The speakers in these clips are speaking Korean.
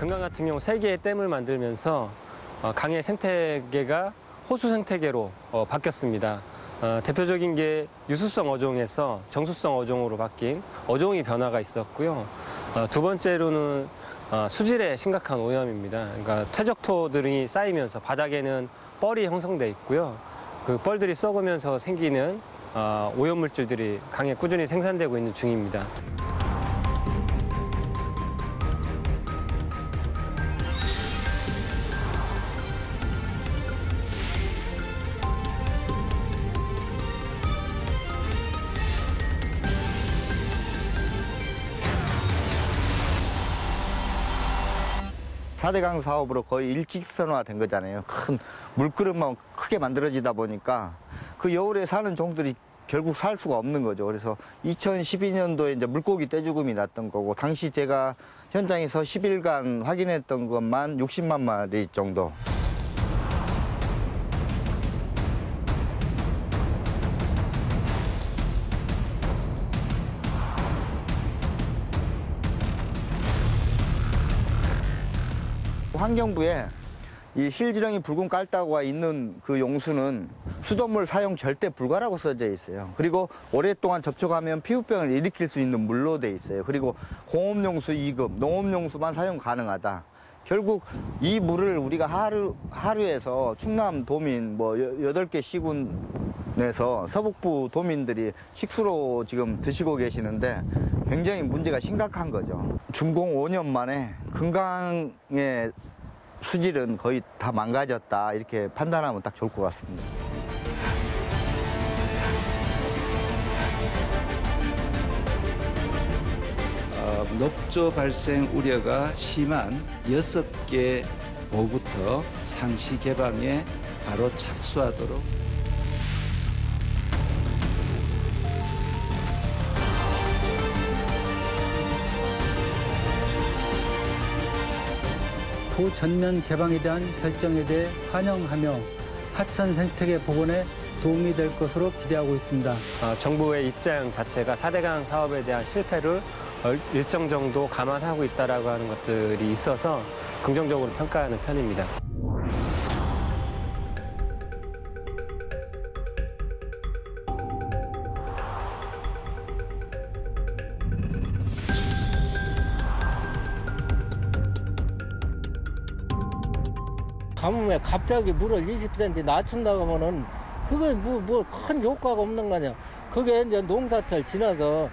금강 같은 경우 3개의 댐을 만들면서 강의 생태계가 호수 생태계로 바뀌었습니다. 대표적인 게 유수성 어종에서 정수성 어종으로 바뀐 어종의 변화가 있었고요. 두 번째로는 수질의 심각한 오염입니다. 그러니까 퇴적토들이 쌓이면서 바닥에는 뻘이 형성돼 있고요. 그 뻘들이 썩으면서 생기는 오염물질들이 강에 꾸준히 생산되고 있는 중입니다. 사대강 사업으로 거의 일직선화된 거잖아요. 큰 물그릇만 크게 만들어지다 보니까 그 여울에 사는 종들이 결국 살 수가 없는 거죠. 그래서 2012년도에 이제 물고기 떼죽음이 났던 거고, 당시 제가 현장에서 10일간 확인했던 것만 60만 마리 정도. 환경부에 이 실지렁이 붉은 깔따구가 있는 그 용수는 수돗물 사용 절대 불가라고 써져 있어요. 그리고 오랫동안 접촉하면 피부병을 일으킬 수 있는 물로 돼 있어요. 그리고 공업용수 2급, 농업용수만 사용 가능하다. 결국 이 물을 우리가 하루에서 충남 도민 8개 시군에서 서북부 도민들이 식수로 지금 드시고 계시는데 굉장히 문제가 심각한 거죠. 준공 5년 만에 금강의 수질은 거의 다 망가졌다, 이렇게 판단하면 딱 좋을 것 같습니다. 녹조 발생 우려가 심한 6개 호부터 상시 개방에 바로 착수하도록 구 전면 개방에 대한 결정에 대해 환영하며 하천 생태계 복원에 도움이 될 것으로 기대하고 있습니다. 정부의 입장 자체가 4대강 사업에 대한 실패를 일정 정도 감안하고 있다라고 하는 것들이 있어서 긍정적으로 평가하는 편입니다. 가뭄에 갑자기 물을 20cm 낮춘다고 하면은 그게 뭐 큰 효과가 없는 거 아니야. 그게 이제 농사철 지나서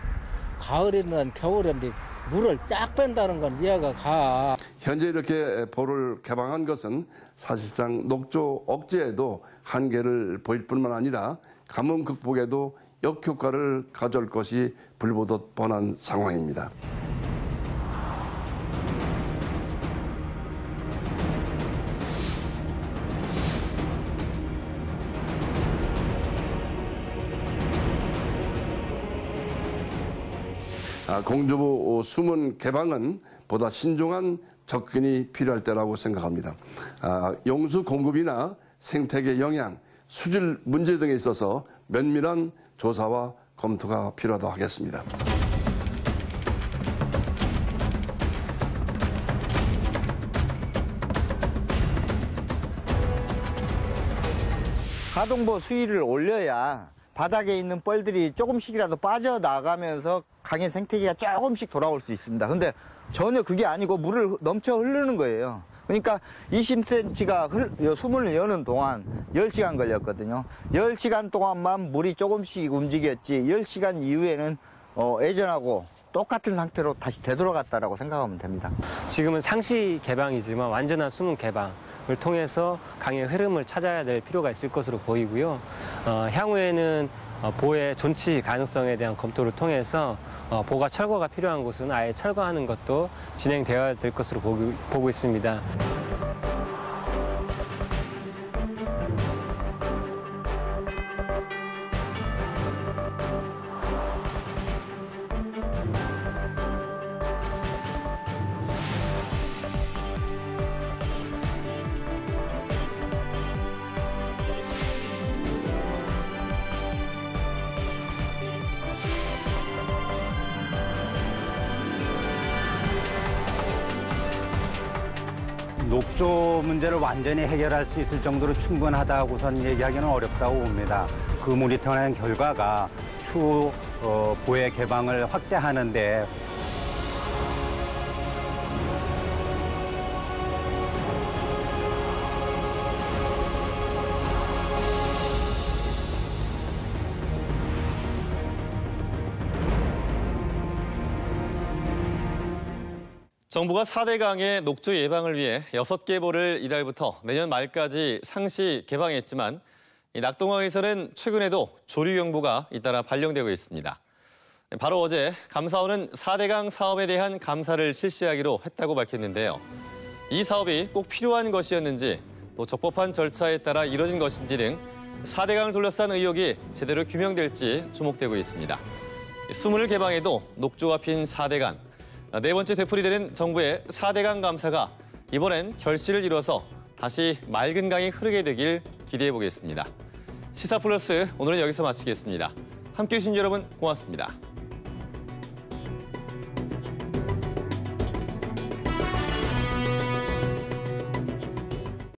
가을이든 겨울에든 물을 쫙 뺀다는 건 이해가 가. 현재 이렇게 보를 개방한 것은 사실상 녹조 억제에도 한계를 보일 뿐만 아니라 가뭄 극복에도 역효과를 가져올 것이 불보듯 뻔한 상황입니다. 공주보 수문 개방은 보다 신중한 접근이 필요할 때라고 생각합니다. 용수 공급이나 생태계 영향, 수질 문제 등에 있어서 면밀한 조사와 검토가 필요하다고 하겠습니다. 가동보 수위를 올려야 바닥에 있는 뻘들이 조금씩이라도 빠져나가면서 강의 생태계가 조금씩 돌아올 수 있습니다. 근데 전혀 그게 아니고 물을 넘쳐 흐르는 거예요. 그러니까 20cm가 수문을 여는 동안 10시간 걸렸거든요. 10시간 동안만 물이 조금씩 움직였지 10시간 이후에는 예전하고 똑같은 상태로 다시 되돌아갔다라고 생각하면 됩니다. 지금은 상시 개방이지만 완전한 수문 개방을 통해서 강의 흐름을 찾아야 될 필요가 있을 것으로 보이고요. 향후에는 보의 존치 가능성에 대한 검토를 통해서 보가 철거가 필요한 곳은 아예 철거하는 것도 진행되어야 될 것으로 보고 있습니다. 녹조 문제를 완전히 해결할 수 있을 정도로 충분하다고선 얘기하기는 어렵다고 봅니다. 그 모니터링 결과가 추후 보해 개방을 확대하는 데 정부가 4대강의 녹조 예방을 위해 6개 보를 이달부터 내년 말까지 상시 개방했지만 낙동강에서는 최근에도 조류경보가 잇따라 발령되고 있습니다. 바로 어제 감사원은 4대강 사업에 대한 감사를 실시하기로 했다고 밝혔는데요. 이 사업이 꼭 필요한 것이었는지 또 적법한 절차에 따라 이뤄진 것인지 등 4대강을 둘러싼 의혹이 제대로 규명될지 주목되고 있습니다. 수문을 개방해도 녹조가 핀 4대강. 네 번째 되풀이되는 정부의 4대강 감사가 이번엔 결실을 이뤄서 다시 맑은 강이 흐르게 되길 기대해보겠습니다. 시사플러스 오늘은 여기서 마치겠습니다. 함께해 주신 여러분 고맙습니다.